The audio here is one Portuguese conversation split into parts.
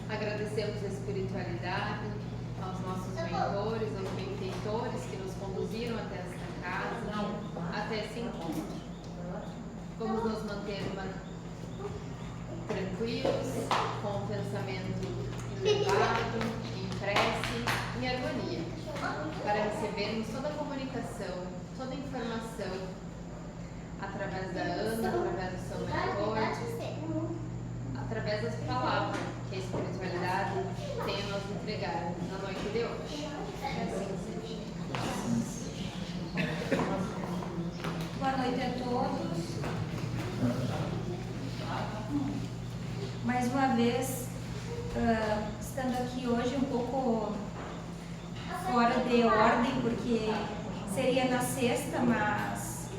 Agradecemos a espiritualidade, aos nossos mentores, aos benfeitores que nos conduziram até esta casa, até esse encontro. Vamos nos manter tranquilos, com o pensamento elevado, em prece, em harmonia, para recebermos toda a comunicação, toda a informação, através da Ana, através do seu mentor, através das palavras que a espiritualidade tem a nos entregar na noite de hoje. Assim seja. Boa noite a todos. Mais uma vez, estando aqui hoje um pouco fora de ordem, porque seria na sexta, mas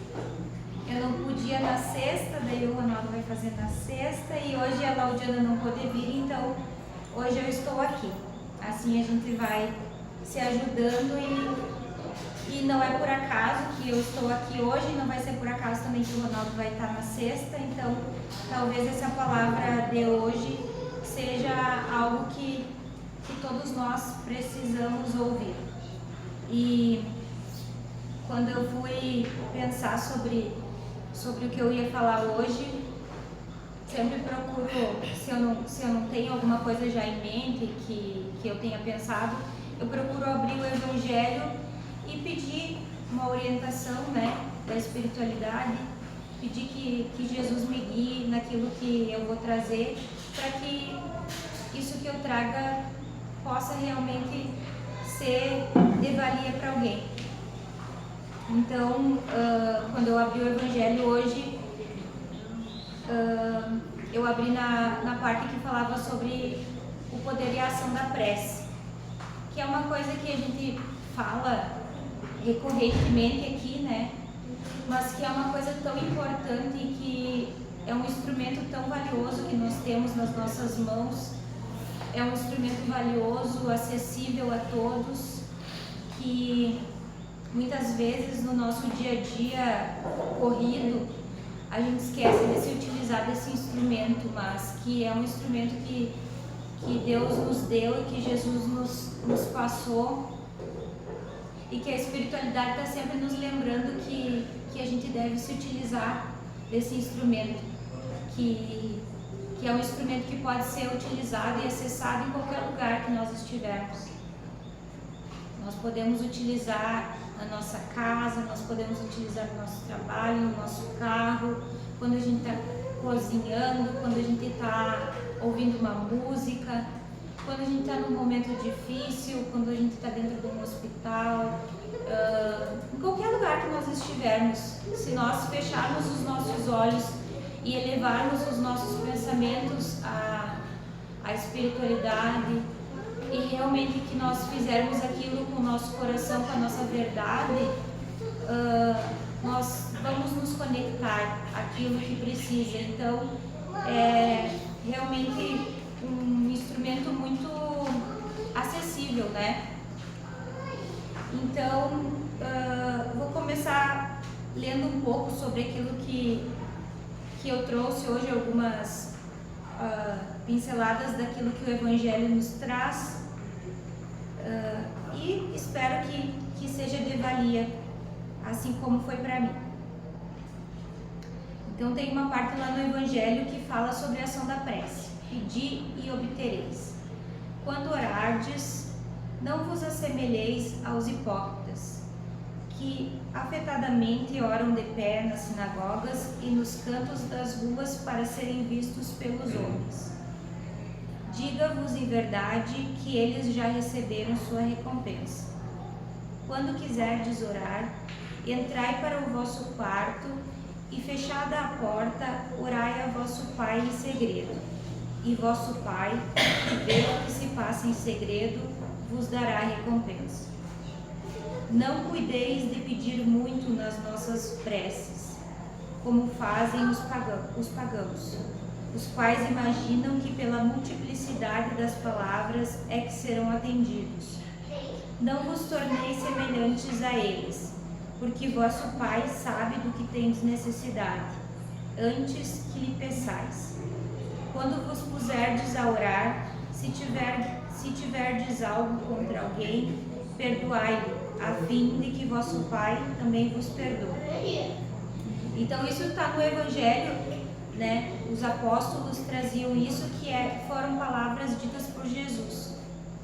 eu não podia na sexta, daí o Ronaldo vai fazer na sexta e hoje a Laudiana não pôde vir, então hoje eu estou aqui. Assim a gente vai se ajudando e não é por acaso que eu estou aqui hoje, não vai ser por acaso também que o Ronaldo vai estar na sexta, então talvez essa palavra de hoje seja algo que todos nós precisamos ouvir. E quando eu fui pensar sobre o que eu ia falar hoje, sempre procuro, se eu não tenho alguma coisa já em mente que eu tenha pensado, eu procuro abrir o Evangelho e pedir uma orientação, né, da espiritualidade, pedir que Jesus me guie naquilo que eu vou trazer, para que isso que eu traga possa realmente ser de valia para alguém. Então, quando eu abri o Evangelho hoje, eu abri na parte que falava sobre o poder e a ação da prece, que é uma coisa que a gente fala recorrentemente aqui, né? Mas que é uma coisa tão importante e que é um instrumento tão valioso que nós temos nas nossas mãos. É um instrumento valioso, acessível a todos, que muitas vezes no nosso dia a dia corrido, a gente esquece de se utilizar desse instrumento, mas que é um instrumento que Deus nos deu e que Jesus nos passou, e que a espiritualidade está sempre nos lembrando que a gente deve se utilizar desse instrumento, que é um instrumento que pode ser utilizado e acessado em qualquer lugar que nós estivermos. Nós podemos utilizar na nossa casa, nós podemos utilizar no nosso trabalho, no nosso carro, quando a gente está cozinhando, quando a gente está ouvindo uma música, quando a gente está num momento difícil, quando a gente está dentro de um hospital, em qualquer lugar que nós estivermos. Se nós fecharmos os nossos olhos e elevarmos os nossos pensamentos à espiritualidade, e realmente que nós fizermos aquilo com o nosso coração, com a nossa verdade, nós vamos nos conectar àquilo que precisa. Então, é realmente um instrumento muito acessível, né? Então, vou começar lendo um pouco sobre aquilo que eu trouxe hoje, algumas pinceladas daquilo que o Evangelho nos traz, e espero que seja de valia, assim como foi para mim. Então tem uma parte lá no Evangelho que fala sobre a ação da prece. Pedi e obtereis. Quando orardes, não vos assemelheis aos hipócritas, que afetadamente oram de pé nas sinagogas e nos cantos das ruas para serem vistos pelos homens. Diga-vos em verdade que eles já receberam sua recompensa. Quando quiserdes orar, entrai para o vosso quarto e, fechada a porta, orai a vosso Pai em segredo. E vosso Pai, que vê o que se passa em segredo, vos dará recompensa. Não cuideis de pedir muito nas nossas preces, como fazem os pagãos, os quais imaginam que pela multiplicidade das palavras é que serão atendidos. Não vos torneis semelhantes a eles, porque vosso Pai sabe do que tendes necessidade, antes que lhe peçais. Quando vos puserdes a orar, se tiverdes algo contra alguém, perdoai-lhe, a fim de que vosso Pai também vos perdoe. Então isso está no Evangelho, né? Os apóstolos traziam isso, foram palavras ditas por Jesus,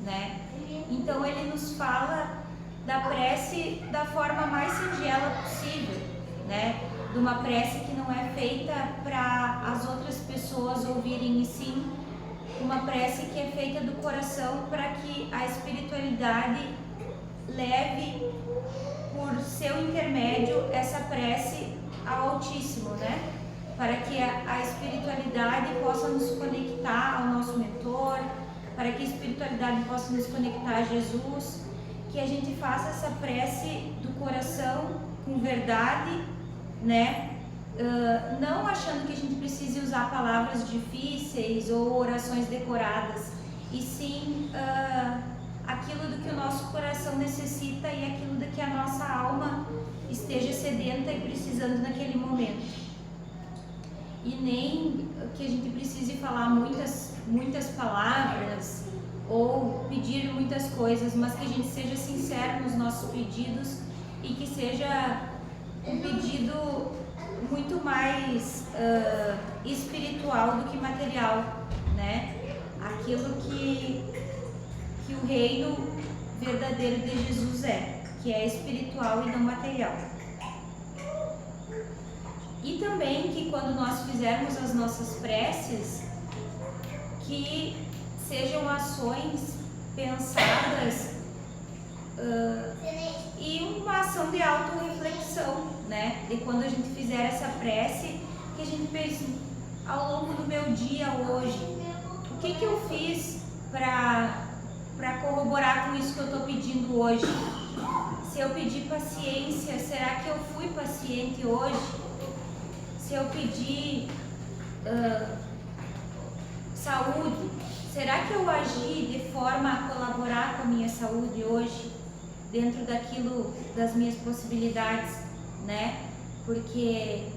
né? Então ele nos fala da prece da forma mais singela possível, né? De uma prece que não é feita para as outras pessoas ouvirem, e sim uma prece que é feita do coração para que a espiritualidade leve por seu intermédio essa prece ao Altíssimo, né? Para que a espiritualidade possa nos conectar ao nosso mentor, para que a espiritualidade possa nos conectar a Jesus, que a gente faça essa prece do coração com verdade, né? Não achando que a gente precise usar palavras difíceis ou orações decoradas, e sim aquilo do que o nosso coração necessita e aquilo do que a nossa alma esteja sedenta e precisando naquele momento. E nem que a gente precise falar muitas palavras ou pedir muitas coisas, mas que a gente seja sincero nos nossos pedidos e que seja um pedido muito mais espiritual do que material, né? Aquilo que o reino verdadeiro de Jesus que é espiritual e não material. E também que quando nós fizermos as nossas preces, que sejam ações pensadas e uma ação de autorreflexão, né? De quando a gente fizer essa prece, que a gente pense ao longo do meu dia hoje, o que eu fiz para corroborar com isso que eu estou pedindo hoje? Se eu pedi paciência, será que eu fui paciente hoje? Se eu pedi saúde, será que eu agi de forma a colaborar com a minha saúde hoje, dentro das minhas possibilidades, né? Porque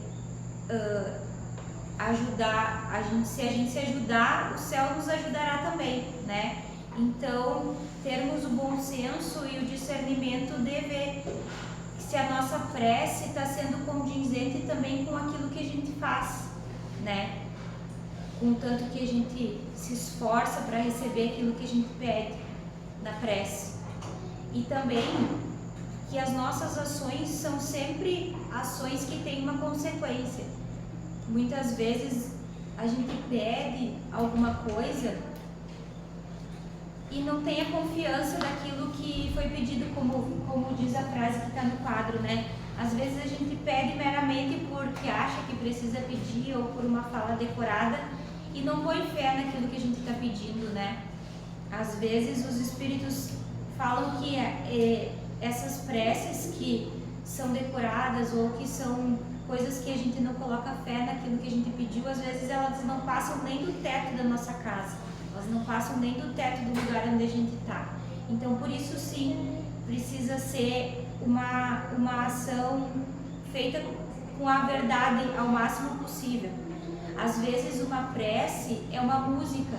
se a gente se ajudar, o céu nos ajudará também, né? Então, termos o bom senso e o discernimento de ver se a nossa prece está sendo condizente também com aquilo que a gente faz, né? Com tanto que a gente se esforça para receber aquilo que a gente pede na prece. E também que as nossas ações são sempre ações que têm uma consequência. Muitas vezes a gente pede alguma coisa e não tem a confiança daquilo que foi pedido, como diz a frase que está no quadro, né? Às vezes a gente pede meramente porque acha que precisa pedir ou por uma fala decorada e não põe fé naquilo que a gente está pedindo, né? Às vezes os espíritos falam que essas preces que são decoradas ou que são coisas que a gente não coloca fé naquilo que a gente pediu, às vezes elas não passam nem do teto da nossa casa, elas não passam nem do teto do lugar onde a gente está. Então, por isso sim, precisa ser uma ação feita com a verdade ao máximo possível. Às vezes uma prece é uma música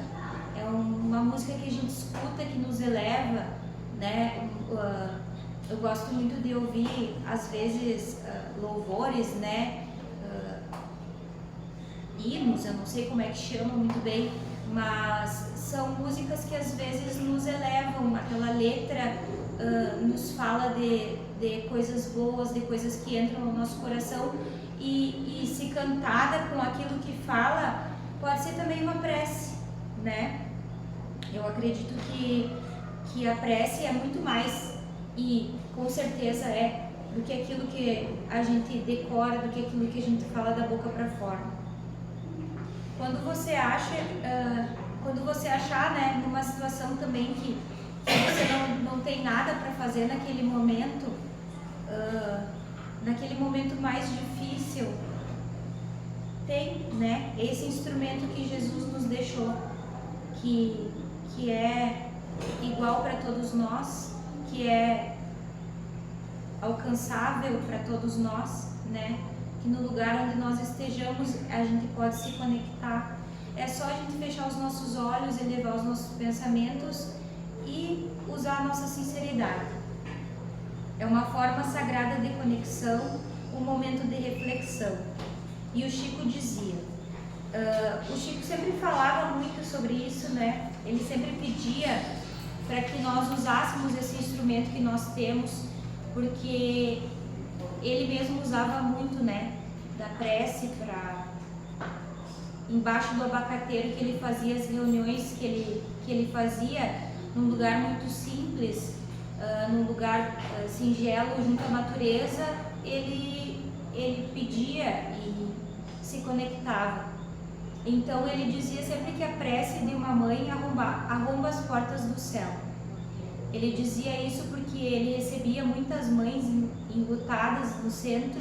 que a gente escuta, que nos eleva, né? Eu gosto muito de ouvir, às vezes, louvores, né? Hinos, eu não sei como é que chama muito bem, mas são músicas que às vezes nos elevam, aquela letra nos fala de coisas boas, de coisas que entram no nosso coração, e se cantada com aquilo que fala, pode ser também uma prece, né? Eu acredito que a prece é muito mais, e com certeza do que aquilo que a gente decora, do que aquilo que a gente fala da boca para fora. Quando você achar, né, numa situação também que você não tem nada para fazer naquele momento mais difícil, tem, né, esse instrumento que Jesus nos deixou, que é igual para todos nós, que é alcançável para todos nós, né, que no lugar onde nós estejamos a gente pode se conectar. É só a gente fechar os nossos olhos, elevar os nossos pensamentos e usar a nossa sinceridade. É uma forma sagrada de conexão, um momento de reflexão. E o Chico dizia, o Chico sempre falava muito sobre isso, né? Ele sempre pedia para que nós usássemos esse instrumento que nós temos, porque ele mesmo usava muito, né, da prece para embaixo do abacateiro que ele fazia as reuniões que ele fazia num lugar muito simples, num lugar singelo junto à natureza, ele pedia e se conectava. Então ele dizia sempre que a prece de uma mãe arromba as portas do céu. Ele dizia isso porque ele recebia muitas mães enlutadas no centro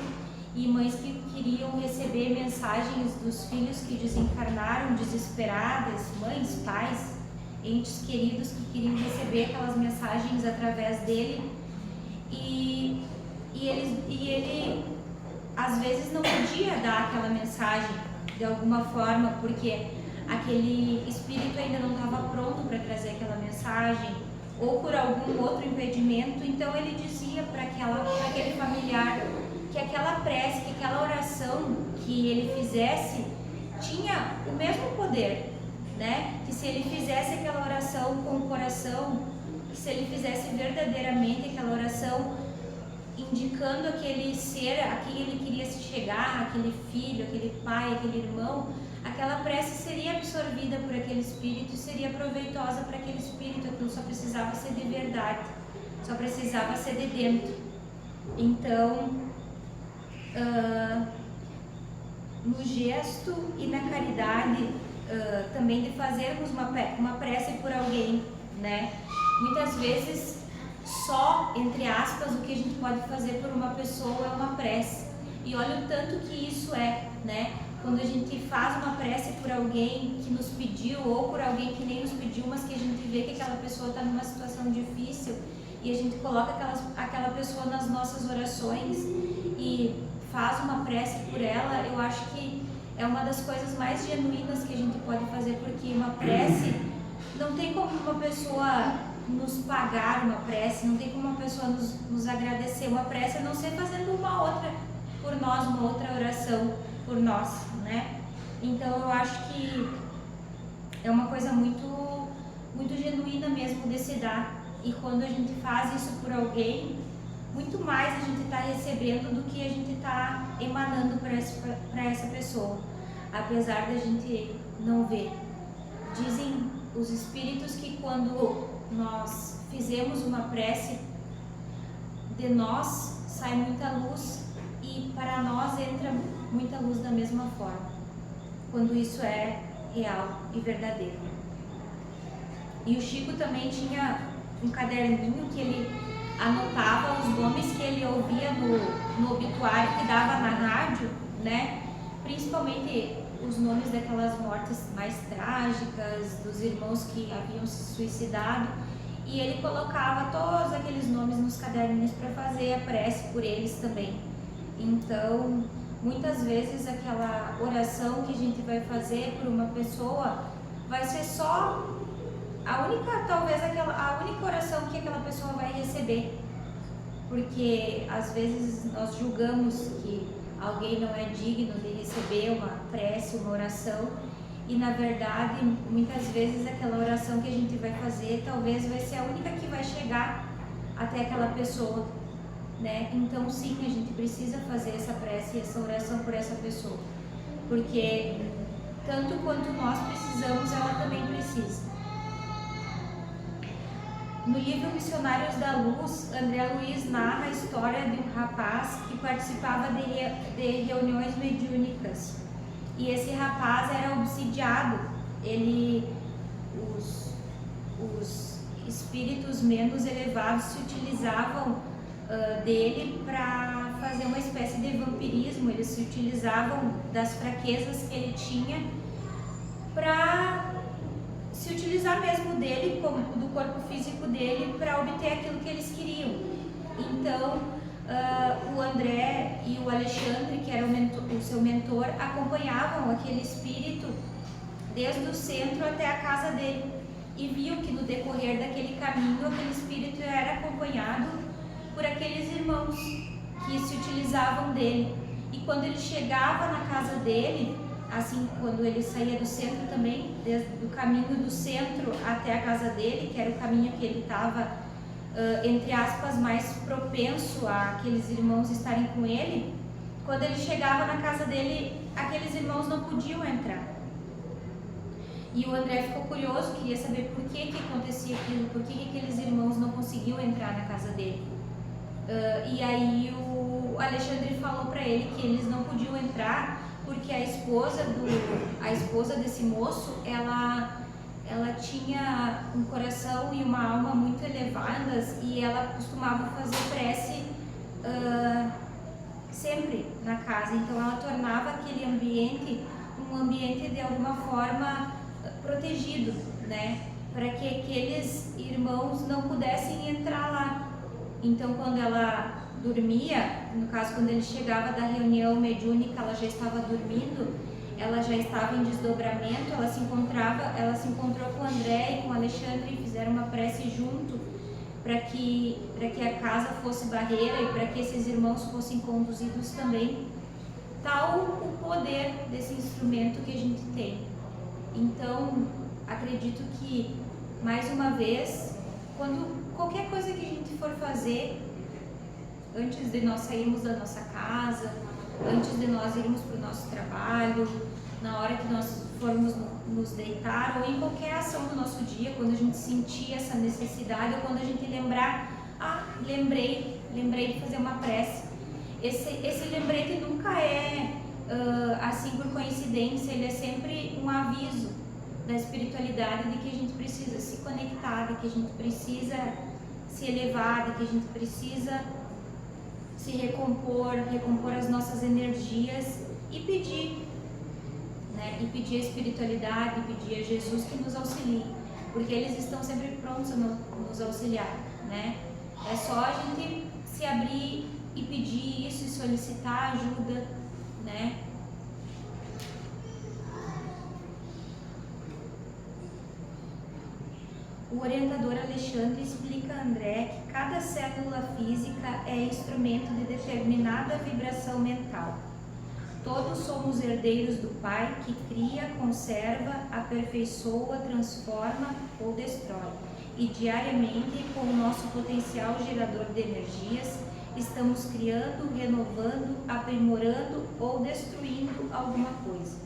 e mães que queriam receber mensagens dos filhos que desencarnaram, desesperadas, mães, pais, entes queridos que queriam receber aquelas mensagens através dele e ele às vezes não podia dar aquela mensagem de alguma forma porque aquele espírito ainda não estava pronto para trazer aquela mensagem ou por algum outro impedimento. Então ele dizia para aquele familiar que aquela prece, que aquela oração que ele fizesse tinha o mesmo poder, né? Que se ele fizesse aquela oração com o coração, que se ele fizesse verdadeiramente aquela oração indicando aquele ser a quem ele queria se chegar, aquele filho, aquele pai, aquele irmão, aquela prece seria absorvida por aquele espírito e seria proveitosa para aquele espírito. Aquilo só precisava ser de verdade, só precisava ser de dentro. Então, no gesto e na caridade também de fazermos uma prece por alguém, né? Muitas vezes só, entre aspas, o que a gente pode fazer por uma pessoa é uma prece. E olha o tanto que isso é, né? Quando a gente faz uma prece por alguém que nos pediu ou por alguém que nem nos pediu, mas que a gente vê que aquela pessoa está numa situação difícil e a gente coloca aquela pessoa nas nossas orações e faz uma prece por ela, eu acho que é uma das coisas mais genuínas que a gente pode fazer, porque uma prece não tem como uma pessoa nos pagar uma prece, não tem como uma pessoa nos agradecer uma prece, a não ser fazendo uma outra por nós, uma outra oração por nós, né? Então eu acho que é uma coisa muito, muito genuína mesmo de se dar, e quando a gente faz isso por alguém, muito mais a gente está recebendo do que a gente está emanando para essa pessoa, apesar da gente não ver. Dizem os espíritos que quando nós fizemos uma prece, de nós sai muita luz e para nós entra muita luz da mesma forma, quando isso é real e verdadeiro. E o Chico também tinha um caderninho que ele anotava os nomes que ele ouvia no obituário que dava na rádio, né? Principalmente os nomes daquelas mortes mais trágicas, dos irmãos que haviam se suicidado, e ele colocava todos aqueles nomes nos caderninhos para fazer a prece por eles também. Então, muitas vezes aquela oração que a gente vai fazer por uma pessoa vai ser só a única oração que aquela pessoa vai receber, porque às vezes nós julgamos que alguém não é digno de receber uma prece, uma oração, e na verdade muitas vezes aquela oração que a gente vai fazer talvez vai ser a única que vai chegar até aquela pessoa, né? Então sim, a gente precisa fazer essa prece e essa oração por essa pessoa, porque tanto quanto nós precisamos, ela também precisa. No livro Missionários da Luz, André Luiz narra a história de um rapaz que participava de reuniões mediúnicas. E esse rapaz era obsidiado. Os espíritos menos elevados se utilizavam dele para fazer uma espécie de vampirismo. Eles se utilizavam das fraquezas que ele tinha para se utilizar mesmo dele, do corpo físico dele, para obter aquilo que eles queriam. Então, o André e o Alexandre, que era o seu mentor, acompanhavam aquele espírito desde o centro até a casa dele e viam que no decorrer daquele caminho aquele espírito era acompanhado por aqueles irmãos que se utilizavam dele. E quando ele chegava na casa dele, assim, quando ele saía do centro também, desde o caminho do centro até a casa dele, que era o caminho que ele estava, entre aspas, mais propenso a aqueles irmãos estarem com ele, quando ele chegava na casa dele, aqueles irmãos não podiam entrar. E o André ficou curioso, queria saber por que acontecia aquilo, por que aqueles irmãos não conseguiam entrar na casa dele. E aí o Alexandre falou para ele que eles não podiam entrar porque a esposa desse moço, ela tinha um coração e uma alma muito elevadas e ela costumava fazer prece sempre na casa. Então ela tornava aquele ambiente um ambiente de alguma forma protegido, né? Para que aqueles irmãos não pudessem entrar lá. Então quando ela dormia, no caso quando ele chegava da reunião mediúnica, ela já estava dormindo, ela já estava em desdobramento, ela se encontrou com o André e com o Alexandre e fizeram uma prece junto para que a casa fosse barreira e para que esses irmãos fossem conduzidos também. Tal o poder desse instrumento que a gente tem. Então, acredito que, mais uma vez, quando qualquer coisa que a gente for fazer, antes de nós sairmos da nossa casa, antes de nós irmos para o nosso trabalho, na hora que nós formos nos deitar, ou em qualquer ação do nosso dia, quando a gente sentir essa necessidade, ou quando a gente lembrar, lembrei de fazer uma prece. Esse lembrete nunca é assim por coincidência, ele é sempre um aviso da espiritualidade de que a gente precisa se conectar, de que a gente precisa se elevar, de que a gente precisa se recompor as nossas energias e pedir, né? E pedir a espiritualidade, e pedir a Jesus que nos auxilie, porque eles estão sempre prontos a nos auxiliar, né? É só a gente se abrir e pedir isso e solicitar ajuda, né? O orientador Alexandre explica a André que cada célula física é instrumento de determinada vibração mental. Todos somos herdeiros do Pai que cria, conserva, aperfeiçoa, transforma ou destrói. E diariamente, com o nosso potencial gerador de energias, estamos criando, renovando, aprimorando ou destruindo alguma coisa.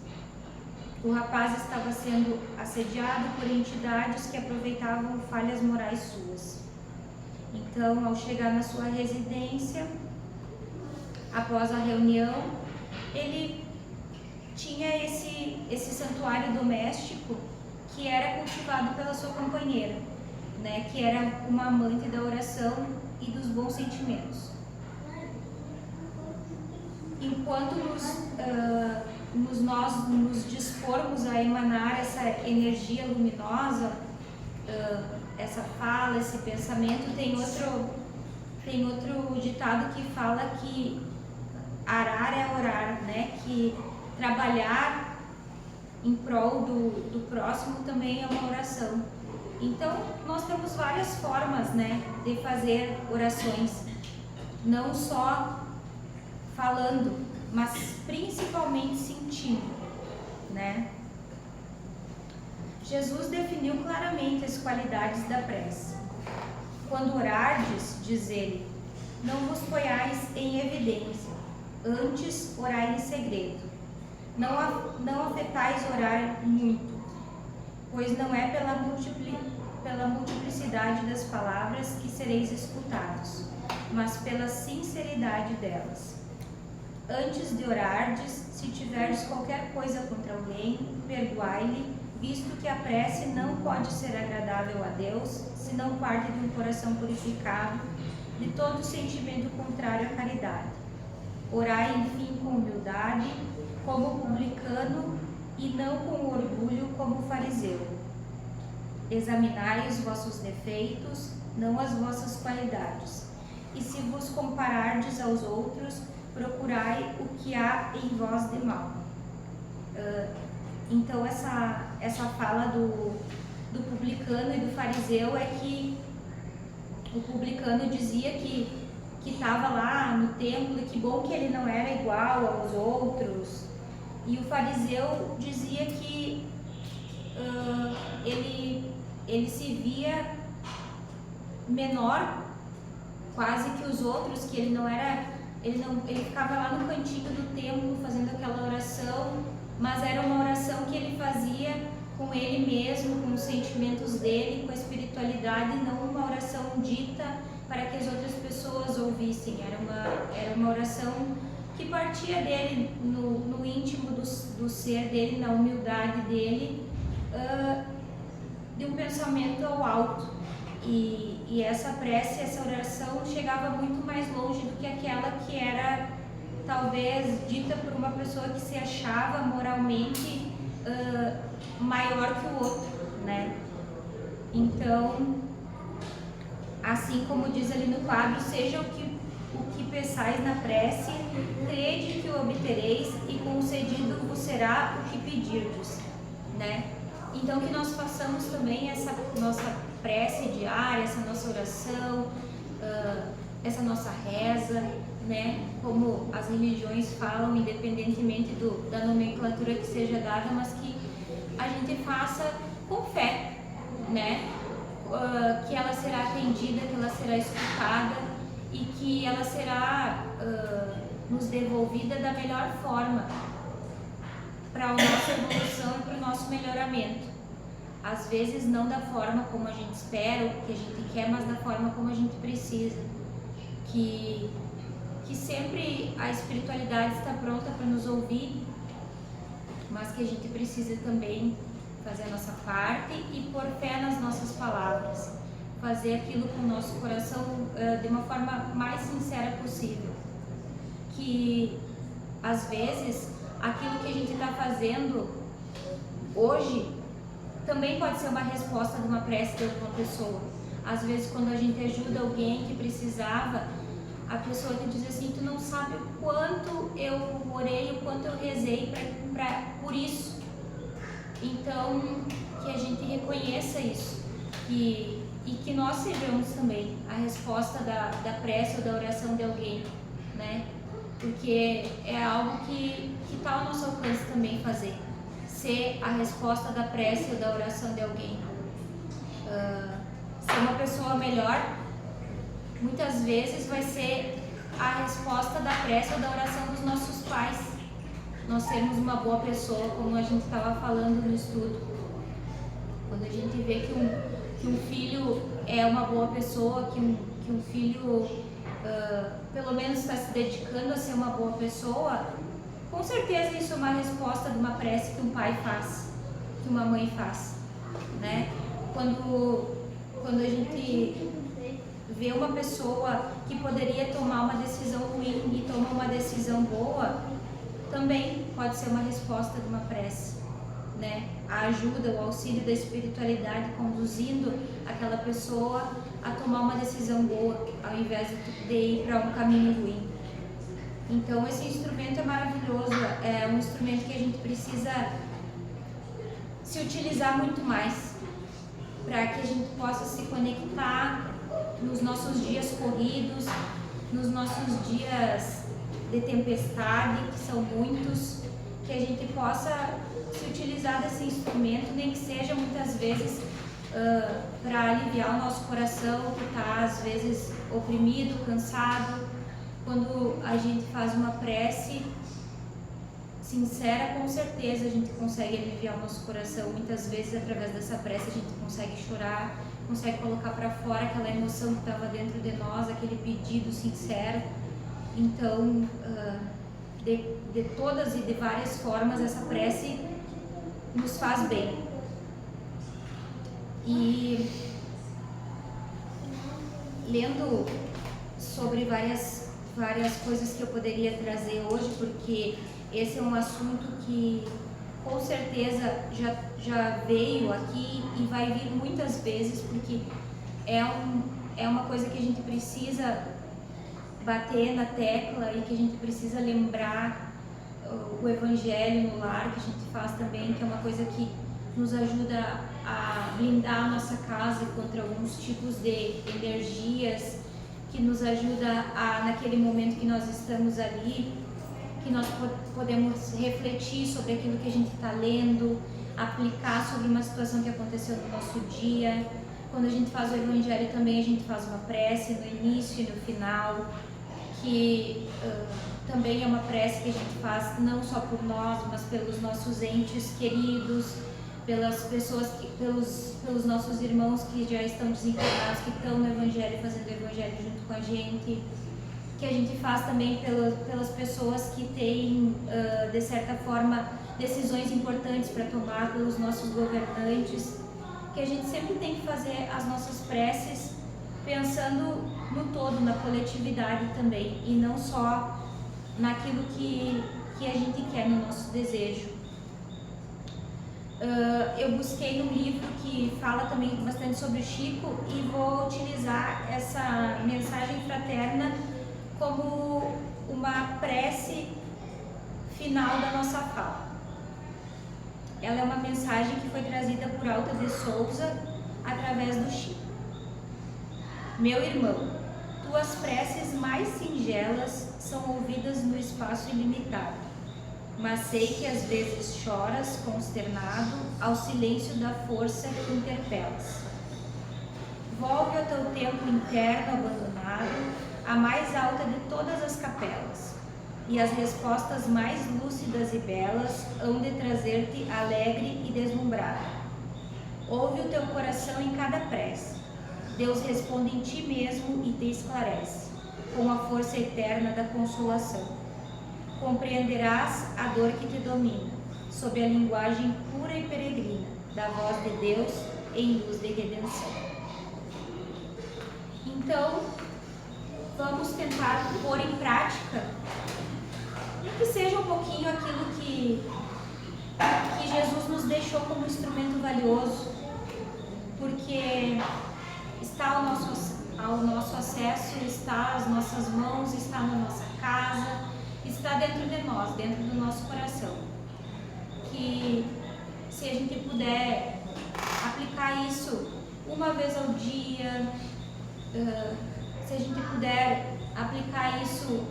O rapaz estava sendo assediado por entidades que aproveitavam falhas morais suas. Então, ao chegar na sua residência, após a reunião, ele tinha esse santuário doméstico que era cultivado pela sua companheira, né, que era uma amante da oração e dos bons sentimentos. Enquanto nós nos dispormos a emanar essa energia luminosa, essa fala, esse pensamento, tem outro ditado que fala que arar é orar, né? Que trabalhar em prol do próximo também é uma oração. Então, nós temos várias formas, né, de fazer orações, não só falando, mas principalmente sentindo, né? Jesus definiu claramente as qualidades da prece. Quando orardes, diz ele, não vos ponhais em evidência, antes orai em segredo. Não afetais orar muito, pois não é pela multiplicidade das palavras que sereis escutados, mas pela sinceridade delas. Antes de orardes, se tiverdes qualquer coisa contra alguém, perdoai-lhe, visto que a prece não pode ser agradável a Deus, se não parte de um coração purificado, de todo sentimento contrário à caridade. Orai, enfim, com humildade, como publicano, e não com orgulho, como fariseu. Examinai os vossos defeitos, não as vossas qualidades. e se vos comparardes aos outros, procurai o que há em vós de mal. Então essa fala do publicano e do fariseu é que o publicano dizia que estava lá no templo e que bom que ele não era igual aos outros, e o fariseu dizia que ele se via menor quase que os outros, que ele ficava lá no cantinho do templo fazendo aquela oração, mas era uma oração que ele fazia com ele mesmo, com os sentimentos dele, com a espiritualidade, não uma oração dita para que as outras pessoas ouvissem. Era uma oração que partia dele, no íntimo do ser dele, na humildade dele, de um pensamento ao alto. E essa prece, essa oração chegava muito mais longe do que aquela que era talvez dita por uma pessoa que se achava moralmente maior que o outro, né? Então, assim como diz ali no quadro, seja o que pensais na prece, crede que o obtereis e concedido vos será o que pedirdes, né? Então que nós façamos também essa nossa prece diária, essa nossa oração, essa nossa reza, né? Como as religiões falam, independentemente da nomenclatura que seja dada, mas que a gente faça com fé, né? Que ela será atendida, que ela será escutada e que ela será nos devolvida da melhor forma para a nossa evolução e para o nosso melhoramento. Às vezes não da forma como a gente espera, ou que a gente quer, mas da forma como a gente precisa. Que sempre a espiritualidade está pronta para nos ouvir, mas que a gente precisa também fazer a nossa parte e pôr fé nas nossas palavras, fazer aquilo com o nosso coração de uma forma mais sincera possível. Que às vezes aquilo que a gente está fazendo hoje também pode ser uma resposta de uma prece de uma pessoa. Às vezes quando a gente ajuda alguém que precisava, a pessoa te diz assim, tu não sabe o quanto eu orei, o quanto eu rezei por isso. Então, que a gente reconheça isso e que nós sejamos também a resposta da prece ou da oração de alguém, né? Porque é algo que está ao nosso alcance também fazer, ser a resposta da prece ou da oração de alguém. Ser uma pessoa melhor, muitas vezes vai ser a resposta da prece ou da oração dos nossos pais. Nós sermos uma boa pessoa, como a gente estava falando no estudo. Quando a gente vê que um filho é uma boa pessoa, que um filho pelo menos está se dedicando a ser uma boa pessoa, com certeza isso é uma resposta de uma prece que um pai faz, que uma mãe faz, né? Quando a gente vê uma pessoa que poderia tomar uma decisão ruim e toma uma decisão boa, também pode ser uma resposta de uma prece, né? A ajuda, o auxílio da espiritualidade conduzindo aquela pessoa a tomar uma decisão boa, ao invés de ir para um caminho ruim. Então esse instrumento é maravilhoso, é um instrumento que a gente precisa se utilizar muito mais, para que a gente possa se conectar nos nossos dias corridos, nos nossos dias de tempestade, que são muitos, que a gente possa se utilizar desse instrumento, nem que seja muitas vezes para aliviar o nosso coração, que está às vezes oprimido, cansado. Quando a gente faz uma prece sincera, com certeza a gente consegue aliviar o nosso coração. Muitas vezes, através dessa prece, a gente consegue chorar, consegue colocar para fora aquela emoção que estava dentro de nós, aquele pedido sincero. Então, de todas e de várias formas, essa prece nos faz bem. E lendo sobre várias coisas que eu poderia trazer hoje, porque esse é um assunto que com certeza já veio aqui e vai vir muitas vezes, porque é uma coisa que a gente precisa bater na tecla e que a gente precisa lembrar o Evangelho no lar, que a gente faz também, que é uma coisa que nos ajuda a blindar a nossa casa contra alguns tipos de energias, que nos ajuda a, naquele momento que nós estamos ali, que nós podemos refletir sobre aquilo que a gente está lendo, aplicar sobre uma situação que aconteceu no nosso dia. Quando a gente faz o Evangelho também a gente faz uma prece no início e no final, que também é uma prece que a gente faz não só por nós, mas pelos nossos entes queridos, pelas pessoas, pelos nossos irmãos que já estão desencarnados, que estão no Evangelho, fazendo o Evangelho junto com a gente, que a gente faz também pelas pessoas que têm, de certa forma, decisões importantes para tomar, pelos nossos governantes, que a gente sempre tem que fazer as nossas preces pensando no todo, na coletividade também, e não só naquilo que a gente quer, no nosso desejo. Eu busquei um livro que fala também bastante sobre o Chico e vou utilizar essa mensagem fraterna como uma prece final da nossa fala. Ela é uma mensagem que foi trazida por Alta de Souza através do Chico. Meu irmão, tuas preces mais singelas são ouvidas no espaço ilimitado, mas sei que às vezes choras consternado ao silêncio da força que interpelas. Volve ao teu templo interno abandonado, a mais alta de todas as capelas, e as respostas mais lúcidas e belas hão de trazer-te alegre e deslumbrado. Ouve o teu coração em cada prece. Deus responde em ti mesmo e te esclarece, com a força eterna da consolação. Compreenderás a dor que te domina, sob a linguagem pura e peregrina da voz de Deus em luz de redenção. Então, vamos tentar pôr em prática, nem que seja um pouquinho aquilo que Jesus nos deixou como instrumento valioso, porque está ao nosso acesso, está às nossas mãos, está na nossa casa, está dentro de nós, dentro do nosso coração. Que se a gente puder aplicar isso uma vez ao dia, se a gente puder aplicar isso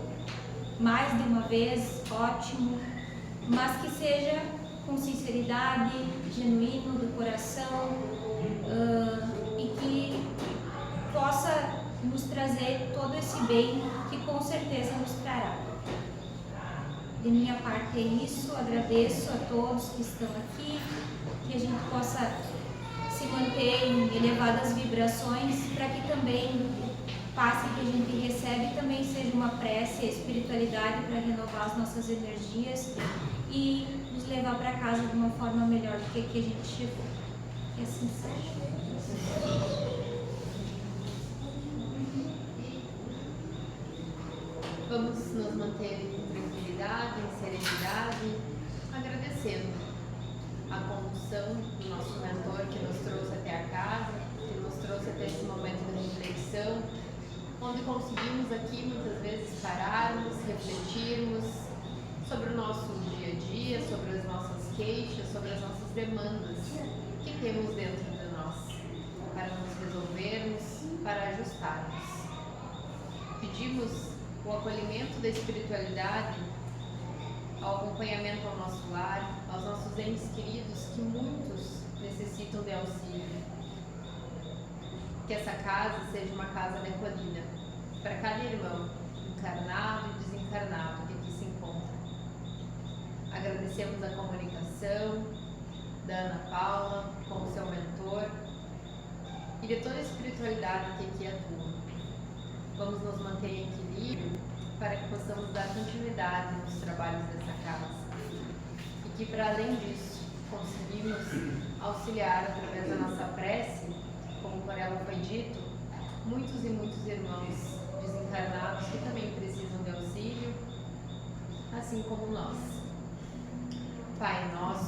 mais de uma vez, ótimo, mas que seja com sinceridade, genuíno, do coração, e que possa nos trazer todo esse bem que com certeza nos trará. De minha parte é isso, agradeço a todos que estão aqui, que a gente possa se manter em elevadas vibrações, para que também passe que a gente recebe também seja uma prece, a espiritualidade para renovar as nossas energias e nos levar para casa de uma forma melhor do que a gente chegou. Que assim seja. Vamos nos manter em tranquilidade, em serenidade, agradecendo a condução do nosso mentor que nos trouxe até a casa, que nos trouxe até esse momento de reflexão, onde conseguimos aqui muitas vezes pararmos, refletirmos sobre o nosso dia a dia, sobre as nossas queixas, sobre as nossas demandas que temos dentro de nós, para nos resolvermos, para ajustarmos. Pedimos o acolhimento da espiritualidade, ao acompanhamento ao nosso lar, aos nossos entes queridos que muitos necessitam de auxílio. Que essa casa seja uma casa de acolhida para cada irmão, encarnado e desencarnado que aqui se encontra. Agradecemos a comunicação da Ana Paula com o seu mentor e de toda a espiritualidade que aqui atua. Vamos nos manter em equilíbrio para que possamos dar continuidade nos trabalhos dessa casa e que, para além disso, conseguimos auxiliar através da nossa prece, como por ela foi dito, muitos e muitos irmãos desencarnados que também precisam de auxílio, assim como nós. Pai nosso